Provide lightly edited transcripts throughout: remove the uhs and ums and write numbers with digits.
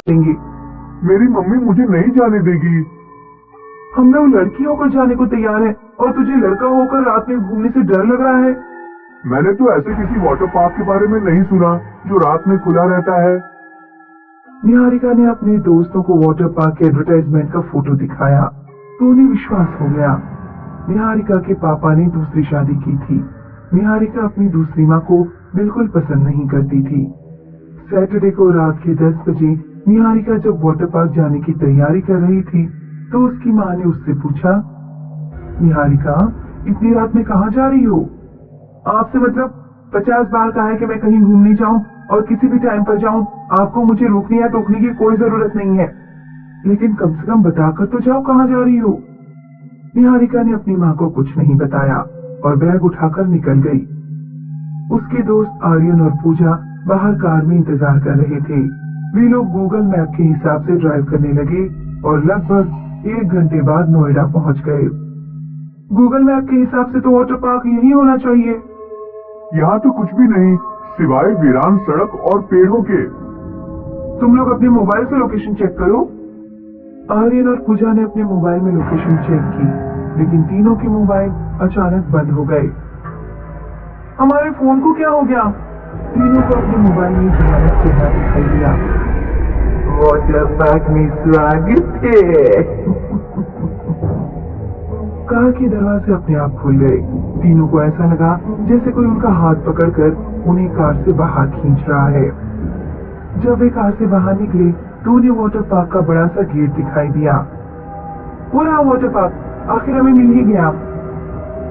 देंगे। मेरी मम्मी मुझे नहीं जाने देगी। हम लोग लड़की होकर जाने को तैयार हैं और तुझे लड़का होकर रात में घूमने से डर लग रहा है। मैंने तो ऐसे किसी वाटर पार्क के बारे में नहीं सुना जो रात में खुला रहता है। निहारिका ने अपने दोस्तों को वाटर पार्क के एडवर्टाइजमेंट का फोटो दिखाया तो उन्हें विश्वास हो गया। निहारिका के पापा ने दूसरी शादी की थी। निहारिका अपनी दूसरी माँ को बिल्कुल पसंद नहीं करती थी। सैटरडे को रात के 10 बजे निहारिका जब वाटर पार्क जाने की तैयारी कर रही थी तो उसकी माँ ने उससे पूछा, निहारिका इतनी रात में कहाँ जा रही हो? आपसे मतलब 50 बार कहा है कि मैं कहीं घूमने जाऊं और किसी भी टाइम पर जाऊं, आपको मुझे रोकने या टोकने की कोई जरूरत नहीं है, लेकिन कम से कम बताकर तो जाओ कहाँ जा रही हो। निहारिका ने अपनी माँ को कुछ नहीं बताया और बैग उठाकर निकल गई। उसके दोस्त आर्यन और पूजा बाहर कार में इंतजार कर रहे थे। वे लोग गूगल मैप के हिसाब से ड्राइव करने लगे और लगभग 1 घंटे बाद नोएडा पहुंच गए। गूगल मैप के हिसाब से तो वाटर पार्क यही होना चाहिए। यहाँ तो कुछ भी नहीं सिवाय वीरान सड़क और पेड़ों के। तुम लोग अपने मोबाइल से लोकेशन चेक करो। आर्यन और पूजा ने अपने मोबाइल में लोकेशन चेक की, लेकिन तीनों के मोबाइल अचानक बंद हो गए। हमारे फोन को क्या हो गया? तीनों को अपने मोबाइल में भयानक चेहरा दिखाई दिया। वाटर पार्क में स्वागत है। कार के दरवाजे अपने आप खुल गए। तीनों को ऐसा लगा जैसे कोई उनका हाथ पकड़कर उन्हें कार से बाहर खींच रहा है। जब वे कार से बाहर निकले तो उन्हें वाटर पार्क का बड़ा सा गेट दिखाई दिया। वो रहा वाटर पार्क, आखिर हमें मिल ही गया।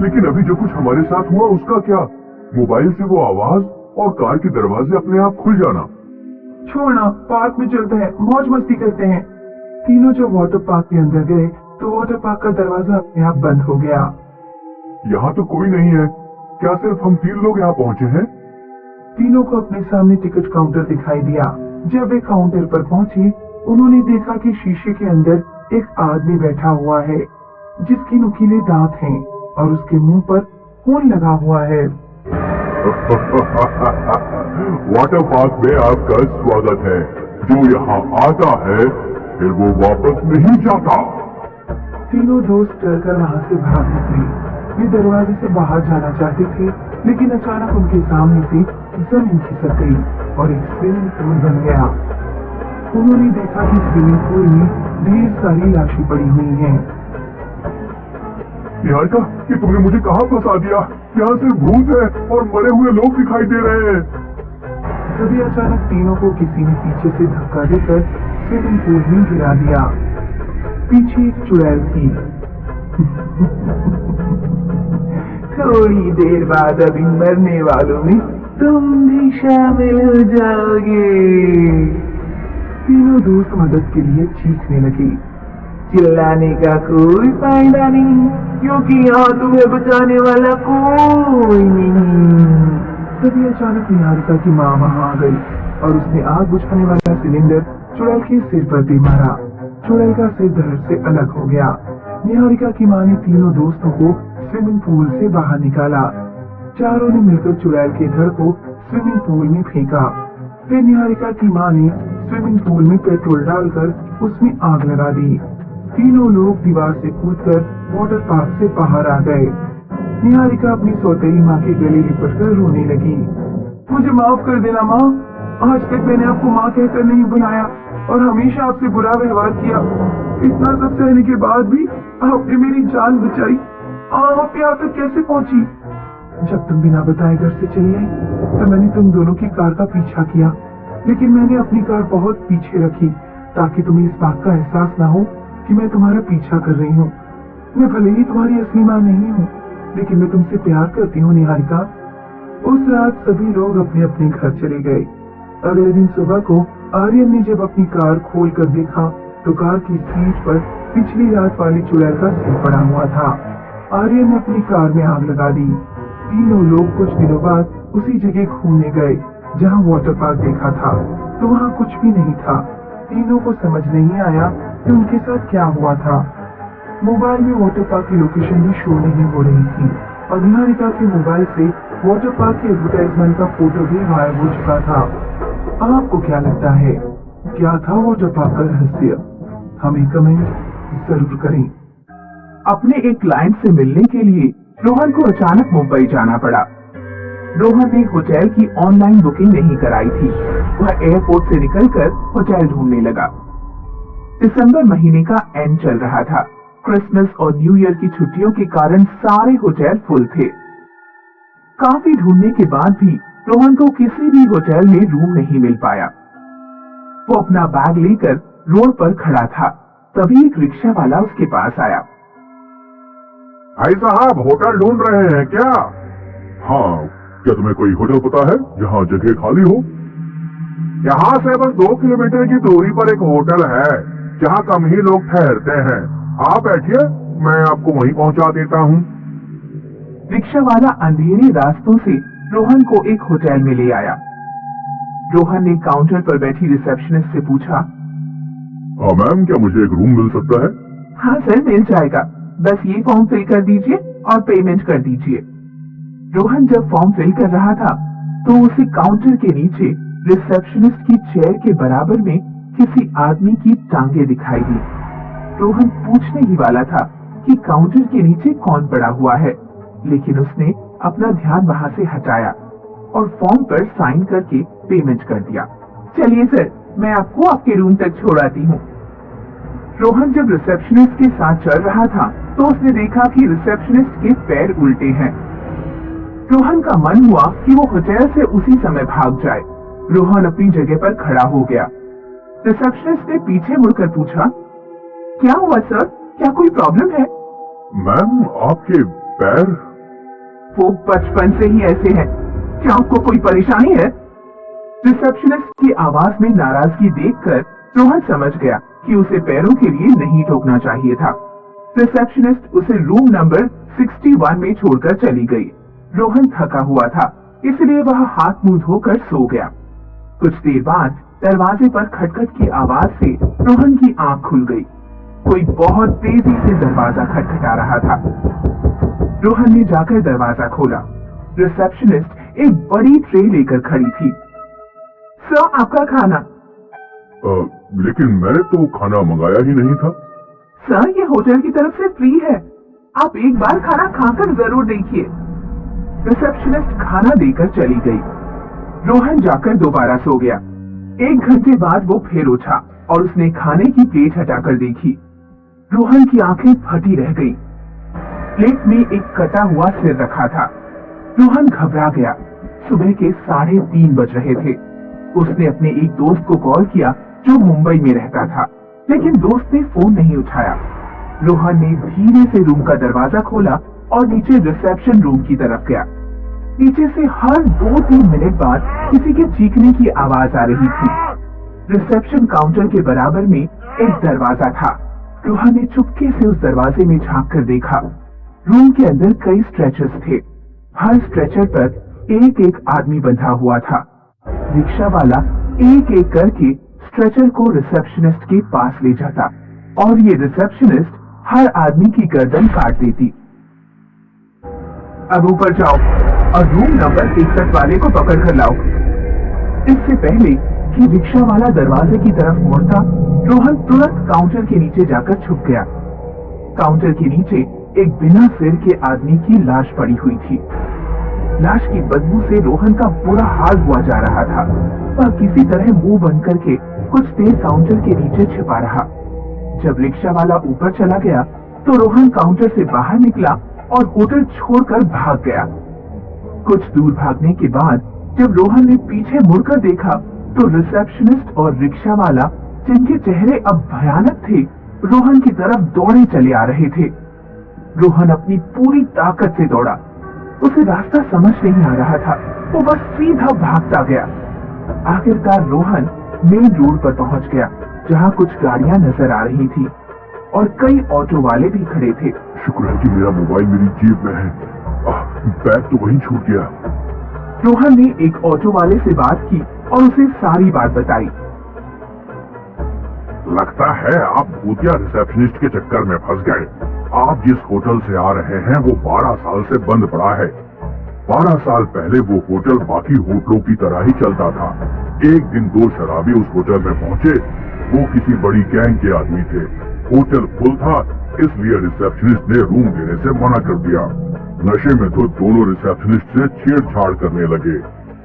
लेकिन अभी जो कुछ हमारे साथ हुआ उसका क्या? मोबाइल से वो आवाज और कार के दरवाजे अपने आप खुल जाना। छोड़ना, पार्क में चलते हैं, मौज मस्ती करते हैं। तीनों जब वाटर पार्क के अंदर गए तो वाटर पार्क का दरवाजा अपने आप बंद हो गया। यहाँ तो कोई नहीं है। क्या सिर्फ हम 3 लोग यहाँ पहुँचे हैं? तीनों को अपने सामने टिकट काउंटर दिखाई दिया। जब वे काउंटर पर पहुंचे उन्होंने देखा कि शीशे के अंदर एक आदमी बैठा हुआ है जिसके नुकीले दांत हैं और उसके मुंह पर खून लगा हुआ है। वाटर पार्क में आपका स्वागत है। जो यहाँ आता है फिर वो वापस नहीं जाता। तीनों दोस्त डरकर वहाँ से भाग निकले। वे दरवाजे से बाहर जाना चाहते थे, लेकिन अचानक उनके सामने से जमीन खिसक गई और एक स्विमिंग पूल बन गया। उन्होंने देखा कि स्विमिंग पूल में ढेर सारी लाशें पड़ी हुई हैं। निहारिका, कि तुमने मुझे कहाँ फंसा दिया? यहाँ सिर्फ भूत है और मरे हुए लोग दिखाई दे रहे हैं। तभी अचानक तीनों को किसी ने पीछे से धक्का देकर स्विमिंग पूल में गिरा दिया। पीछे एक चुड़ैल थी। थोड़ी देर बाद अभी मरने वालों में तुम भी शामिल हो जाओगे। तीनों दोस्त मदद के लिए चीखने लगे। चिल्लाने का कोई फायदा नहीं, क्योंकि यहाँ तुम्हें बचाने वाला कोई नहीं। तभी अचानक निहारिका की माँ वहाँ आ गई और उसने आग बुझाने वाला सिलेंडर चुड़ैल के सिर पर दे मारा। चुड़ैल का सिर धड़ से अलग हो गया। निहारिका की माँ ने तीनों दोस्तों को स्विमिंग पूल से बाहर निकाला। चारों ने मिलकर चुड़ैल के धड़ को स्विमिंग पूल में फेंका। फिर निहारिका की माँ ने स्विमिंग पूल में पेट्रोल डालकर उसमें आग लगा दी। तीनों लोग दीवार से कूदकर वाटर पार्क से बाहर आ गए। निहारिका अपनी सौतेली माँ के गले लिपटकर रोने लगी। मुझे माफ कर देना माँ, आज तक मैंने आपको माँ कहकर नहीं बुलाया और हमेशा आपसे बुरा व्यवहार किया। इतना सब सहने के बाद भी आपने मेरी जान बचाई। आप यहाँ तक कैसे पहुँची? जब तुम बिना बताए घर से चली आई तो मैंने तुम दोनों की कार का पीछा किया, लेकिन मैंने अपनी कार बहुत पीछे रखी ताकि तुम्हें इस बात का एहसास ना हो कि मैं तुम्हारा पीछा कर रही हूँ। मैं भले ही तुम्हारी असली माँ नहीं हूँ, लेकिन मैं तुमसे प्यार करती हूँ निहारिका। उस रात सभी लोग अपने अपने घर चले गए। अगले दिन सुबह को आर्यन ने जब अपनी कार खोल कर देखा तो कार की सीट पर पिछली रात वाली चुड़ैल का सिर पड़ा हुआ था। आर्यन ने अपनी कार में आग लगा दी। तीनों लोग कुछ दिनों बाद उसी जगह घूमने गए जहाँ वाटर पार्क देखा था, तो वहाँ कुछ भी नहीं था। तीनों को समझ नहीं आया कि उनके साथ क्या हुआ था। मोबाइल में वाटर पार्क की लोकेशन भी शो नहीं हो रही थी और निहारिका के मोबाइल से वाटर पार्क के एडवर्टाइजमेंट का फोटो भी गायब हो चुका था। आपको क्या लगता है क्या था वो जवाब का रहस्य? हमें कमेंट जरूर करें। अपने एक क्लाइंट से मिलने के लिए रोहन को अचानक मुंबई जाना पड़ा। रोहन ने होटल की ऑनलाइन बुकिंग नहीं कराई थी। वह एयरपोर्ट से निकलकर होटल ढूंढने लगा। दिसंबर महीने का एंड चल रहा था। क्रिसमस और न्यू ईयर की छुट्टियों के कारण सारे होटल फुल थे। काफी ढूंढने के बाद भी रोहन को किसी भी होटल में रूम नहीं मिल पाया। वो अपना बैग लेकर रोड पर खड़ा था। तभी एक रिक्शा वाला उसके पास आया। भाई साहब, होटल ढूंढ रहे हैं क्या? हाँ, क्या तुम्हें कोई होटल पता है जहाँ जगह खाली हो? यहाँ से बस 2 किलोमीटर की दूरी पर एक होटल है जहाँ कम ही लोग ठहरते हैं। आप बैठिए, मैं आपको वहीं पहुँचा देता हूँ। रिक्शा वाला अंधेरे रास्तों से रोहन को एक होटल में ले आया। रोहन ने काउंटर पर बैठी रिसेप्शनिस्ट से पूछा, मैम, क्या मुझे एक रूम मिल सकता है? हाँ सर, मिल जाएगा। बस ये फॉर्म फिल कर दीजिए और पेमेंट कर दीजिए। रोहन जब फॉर्म फिल कर रहा था तो उसे काउंटर के नीचे रिसेप्शनिस्ट की चेयर के बराबर में किसी आदमी की टांगे दिखाई दी। रोहन पूछने ही वाला था कि काउंटर के नीचे कौन पड़ा हुआ है, लेकिन उसने अपना ध्यान वहां से हटाया और फॉर्म पर साइन करके पेमेंट कर दिया। चलिए सर, मैं आपको आपके रूम तक छोड़ाती हूँ। रोहन जब रिसेप्शनिस्ट के साथ चल रहा था तो उसने देखा कि रिसेप्शनिस्ट के पैर उल्टे हैं। रोहन का मन हुआ कि वो होटल से उसी समय भाग जाए। रोहन अपनी जगह पर खड़ा हो गया। रिसेप्शनिस्ट ने पीछे मुड़कर पूछा, क्या हुआ सर, क्या कोई प्रॉब्लम है? मैम, आपके पैर? वो बचपन से ही ऐसे हैं। क्या आपको कोई परेशानी है? रिसेप्शनिस्ट की आवाज में नाराजगी देखकर रोहन समझ गया कि उसे पैरों के लिए नहीं ठोकना चाहिए था। रिसेप्शनिस्ट उसे रूम नंबर 61 में छोड़कर चली गई। रोहन थका हुआ था, इसलिए वह हाथ मुंह धोकर सो गया। कुछ देर बाद दरवाजे पर खटखट की आवाज से रोहन की आंख खुल गई। कोई बहुत तेजी से दरवाजा खटखटा रहा था। रोहन ने जाकर दरवाजा खोला। रिसेप्शनिस्ट एक बड़ी ट्रे लेकर खड़ी थी। सर, आपका खाना। लेकिन मैंने तो खाना मंगाया ही नहीं था। सर, ये होटल की तरफ से फ्री है। आप एक बार खाना खाकर जरूर देखिए। रिसेप्शनिस्ट खाना देकर चली गई। रोहन जाकर दोबारा सो गया। 1 घंटे बाद वो फिर उठा और उसने खाने की प्लेट हटाकर देखी। रोहन की आंखें फटी रह गई। प्लेट में एक कटा हुआ सिर रखा था। रोहन घबरा गया। सुबह के 3:30 बज रहे थे। उसने अपने एक दोस्त को कॉल किया जो मुंबई में रहता था, लेकिन दोस्त ने फोन नहीं उठाया। रोहन ने धीरे से रूम का दरवाजा खोला और नीचे रिसेप्शन रूम की तरफ गया। नीचे से हर 2-3 मिनट बाद किसी के चीखने की आवाज आ रही थी। रिसेप्शन काउंटर के बराबर में एक दरवाजा था। रोहन ने चुपके से उस दरवाजे में झांक कर देखा। रूम के अंदर कई स्ट्रेचर्स थे। हर स्ट्रेचर पर एक एक आदमी बंधा हुआ था। रिक्शा वाला एक एक करके स्ट्रेचर को रिसेप्शनिस्ट के पास ले जाता और ये रिसेप्शनिस्ट हर आदमी की गर्दन काट देती। अब ऊपर जाओ और रूम नंबर 61 वाले को पकड़ कर लाओ। इससे पहले कि रिक्शा वाला दरवाजे की तरफ मुड़ता, रोहन तुरंत काउंटर के नीचे जाकर छुप गया। काउंटर के नीचे एक बिना सिर के आदमी की लाश पड़ी हुई थी। लाश की बदबू से रोहन का बुरा हाल हुआ जा रहा था। वह किसी तरह मुंह बंद करके कुछ देर काउंटर के नीचे छिपा रहा। जब रिक्शा वाला ऊपर चला गया तो रोहन काउंटर से बाहर निकला और होटल छोड़कर भाग गया। कुछ दूर भागने के बाद जब रोहन ने पीछे मुड़कर देखा तो रिसेप्शनिस्ट और रिक्शा वाला, जिनके चेहरे अब भयानक थे, रोहन की तरफ दौड़े चले आ रहे थे। रोहन अपनी पूरी ताकत से दौड़ा। उसे रास्ता समझ नहीं आ रहा था। वो बस सीधा भागता गया। आखिरकार रोहन मेन रोड पर पहुंच गया, जहां कुछ गाड़ियां नजर आ रही थी और कई ऑटो वाले भी खड़े थे। शुक्र है कि मेरा मोबाइल मेरी जेब में है। बैग तो वहीं छूट गया। रोहन ने एक ऑटो वाले से बात की और उसे सारी बात बताई। लगता है आप भूतिया रिसेप्शनिस्ट के चक्कर में फंस गए। आप जिस होटल से आ रहे हैं वो 12 साल से बंद पड़ा है। 12 साल पहले वो होटल बाकी होटलों की तरह ही चलता था। एक दिन दो शराबी उस होटल में पहुंचे। वो किसी बड़ी गैंग के आदमी थे। होटल फुल था, इसलिए रिसेप्शनिस्ट ने रूम देने से मना कर दिया। नशे में धुत दोनों रिसेप्शनिस्ट से छेड़छाड़ करने लगे।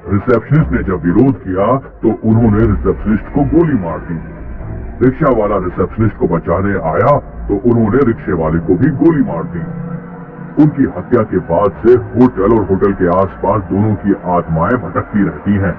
रिसेप्शनिस्ट ने जब विरोध किया तो उन्होंने रिसेप्शनिस्ट को गोली मार दी। रिक्शा वाला रिसेप्शनिस्ट को बचाने आया तो उन्होंने रिक्शे वाले को भी गोली मार दी। उनकी हत्या के बाद से होटल और होटल के आसपास दोनों की आत्माएं भटकती रहती हैं।